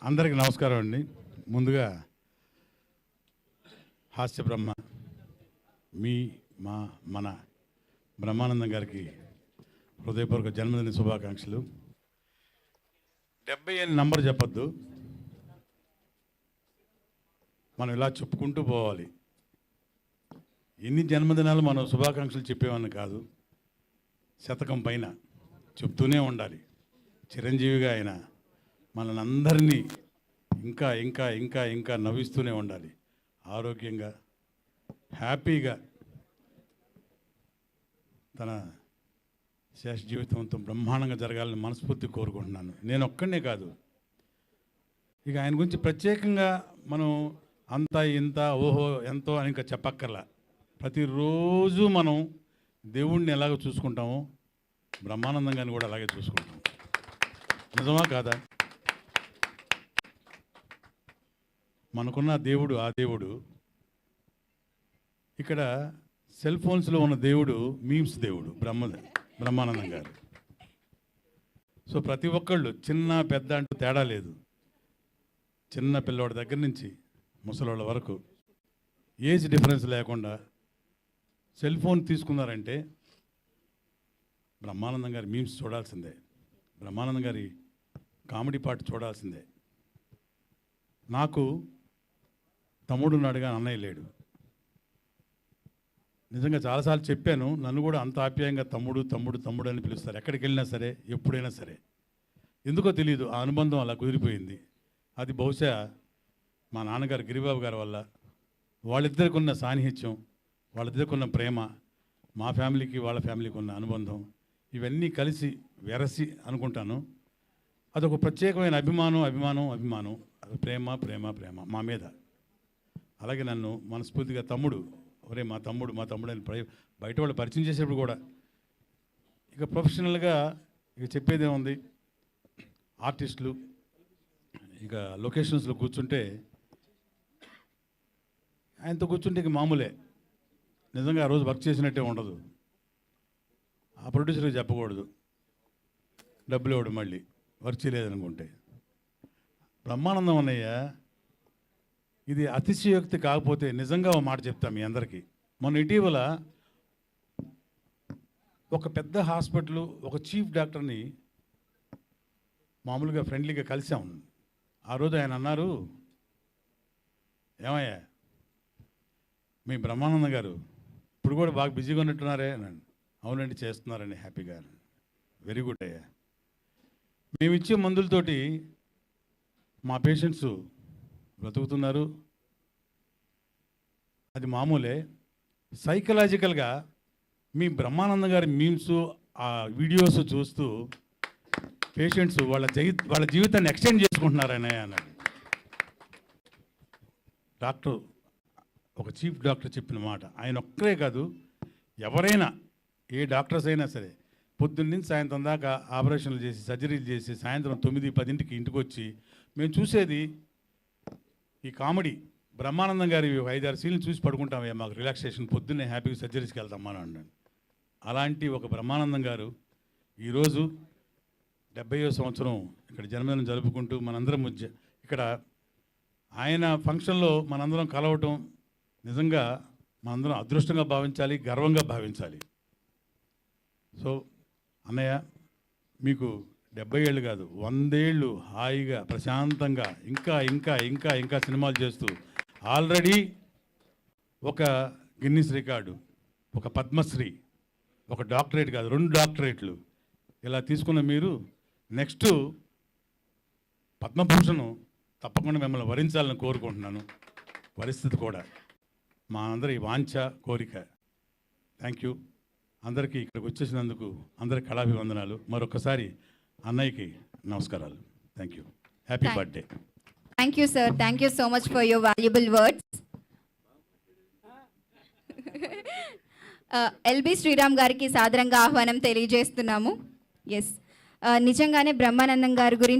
అందరికీ నమస్కారం అండి. ముందుగా హాస్య బ్రహ్మ మన బ్రహ్మానందం గారికి హృదయపూర్వక జన్మదిన శుభాకాంక్షలు. 70 అని నంబర్ చెప్పొద్దు, మనం ఇలా చెప్పుకుంటూ పోవాలి. ఎన్ని జన్మదినాలు మనం శుభాకాంక్షలు చెప్పేవాడిని కాదు, శతకం పైన చెప్తూనే ఉండాలి. చిరంజీవిగా ఆయన మనల్ని అందరినీ ఇంకా ఇంకా ఇంకా ఇంకా నవ్విస్తూనే ఉండాలి. ఆరోగ్యంగా హ్యాపీగా తన శేష జీవితంతో బ్రహ్మాండంగా జరగాలని మనస్ఫూర్తి కోరుకుంటున్నాను. నేను ఒక్కడనే కాదు, ఇక ఆయన గురించి ప్రత్యేకంగా మనం అంత ఇంత ఓహో ఎంతో అని ఇంకా చెప్పక్కర్లా. ప్రతిరోజు మనం దేవుణ్ణి ఎలాగో చూసుకుంటామో బ్రహ్మానందం గారిని కూడా అలాగే చూసుకుంటాం. నిజమా కాదా? మనకున్న దేవుడు ఆ దేవుడు. ఇక్కడ సెల్ ఫోన్స్లో ఉన్న దేవుడు మీమ్స్ దేవుడు బ్రహ్మానందం గారు. సో ప్రతి ఒక్కళ్ళు చిన్న పెద్ద అంటూ తేడా లేదు. చిన్న పిల్లవాడి దగ్గర నుంచి ముసలోళ్ళ వరకు ఏజ్ డిఫరెన్స్ లేకుండా సెల్ ఫోన్ తీసుకున్నారంటే బ్రహ్మానందం గారి మీమ్స్ చూడాల్సిందే, బ్రహ్మానందం గారి కామెడీ పాట చూడాల్సిందే. నాకు తమ్ముడు ఉన్నాడుగా, అన్నయ్య లేడు. నిజంగా చాలాసార్లు చెప్పాను, నన్ను కూడా అంత ఆప్యాయంగా తమ్ముడు తమ్ముడు తమ్ముడు అని పిలుస్తారు ఎక్కడికి వెళ్ళినా సరే, ఎప్పుడైనా సరే. ఎందుకో తెలియదు, ఆ అనుబంధం అలా కుదిరిపోయింది. అది బహుశా మా నాన్నగారు గిరిబాబు గారి వల్ల, వాళ్ళిద్దరికి ఉన్న సాన్నిహిత్యం, వాళ్ళిద్దరికి ఉన్న ప్రేమ, మా ఫ్యామిలీకి వాళ్ళ ఫ్యామిలీకి ఉన్న అనుబంధం, ఇవన్నీ కలిసి వెరసి అనుకుంటాను. అదొక ప్రత్యేకమైన అభిమానం, అది ప్రేమ ప్రేమ ప్రేమ మా మీద. అలాగే నన్ను మనస్ఫూర్తిగా తమ్ముడు, ఒరే మా తమ్ముడు అని బయట వాళ్ళు పరిచయం చేసేప్పుడు కూడా, ఇక ప్రొఫెషనల్గా ఇక చెప్పేదేముంది, ఆర్టిస్టులు ఇక లొకేషన్స్లో కూర్చుంటే ఆయనతో కూర్చుంటే ఇక మామూలే. నిజంగా ఆ రోజు వర్క్ చేసినట్టే ఉండదు. ఆ ప్రొడ్యూసర్కి చెప్పకూడదు, డబ్బులు ఇవ్వడు మళ్ళీ వర్క్ చేయలేదనుకుంటే. బ్రహ్మానందం అన్నయ్య ఇది అతిశయోక్తి కాకపోతే నిజంగా ఒక మాట చెప్తాం మీ అందరికీ. మొన్న ఇటీవల ఒక పెద్ద హాస్పిటల్ ఒక చీఫ్ డాక్టర్ని మామూలుగా ఫ్రెండ్లీగా కలిసాం. ఆ రోజు ఆయన అన్నారు, ఏమయ్యా మీ బ్రహ్మానందం గారు ఇప్పుడు కూడా బాగా బిజీగా ఉన్నట్టున్నారే అని. అవునండి చేస్తున్నారండి హ్యాపీగా. వెరీ గుడ్ అయ్యా, మేము ఇచ్చే మందులతోటి మా పేషెంట్స్ బ్రతుకుతున్నారు, అది మామూలే. సైకలాజికల్గా మీ బ్రహ్మానందం గారి మీమ్స్ ఆ వీడియోస్ చూస్తూ పేషెంట్స్ వాళ్ళ జీవితాన్ని ఎక్స్టెండ్ చేసుకుంటున్నారనే అన్నాడు డాక్టర్. ఒక చీఫ్ డాక్టర్ చెప్పిన మాట. ఆయన ఒక్కరే కాదు, ఎవరైనా ఏ డాక్టర్స్ అయినా సరే పొద్దున్న నుంచి సాయంత్రం దాకా ఆపరేషన్లు చేసి సర్జరీలు చేసి సాయంత్రం 9-10 ఇంటికి వచ్చి మేము చూసేది ఈ కామెడీ. బ్రహ్మానందం గారి 5-6 సీన్లు చూసి పడుకుంటామే, మాకు రిలాక్సేషన్, పొద్దున్నే హ్యాపీగా సర్జరీస్కి వెళ్తామా అని అన్నాడు. అలాంటి ఒక బ్రహ్మానందం గారు ఈరోజు 70వ సంవత్సరం ఇక్కడ జన్మదినం జరుపుకుంటూ మనందరం ఇక్కడ ఆయన ఫంక్షన్లో మనందరం కలవటం నిజంగా మనందరం అదృష్టంగా భావించాలి, గర్వంగా భావించాలి. సో అన్నయ్య మీకు 70 ఏళ్ళు కాదు 100 ఏళ్ళు హాయిగా ప్రశాంతంగా ఇంకా ఇంకా ఇంకా ఇంకా సినిమాలు చేస్తూ ఆల్రెడీ ఒక గిన్నిస్ రికార్డు, ఒక పద్మశ్రీ, ఒక డాక్టరేట్ కాదు 2 డాక్టరేట్లు ఇలా తీసుకున్న మీరు నెక్స్ట్ పద్మభూషణ్ తప్పకుండా మిమ్మల్ని వరించాలని కోరుకుంటున్నాను. పరిస్థితి కూడా మా అందరి వాంఛ కోరిక. థ్యాంక్ యూ అందరికీ. ఇక్కడికి వచ్చేసినందుకు అందరికి కళాభివందనాలు. మరొకసారి అన్నయ్యకి నమస్కారాలు. Thank you. Happy birthday. Thank you sir. Thank you so much for your valuable words. LB Sriram గారికి సాదరంగా ఆహ్వానం తెలియజేస్తున్నాము. ఎస్, నిజంగానే బ్రహ్మానందం గారి గురించి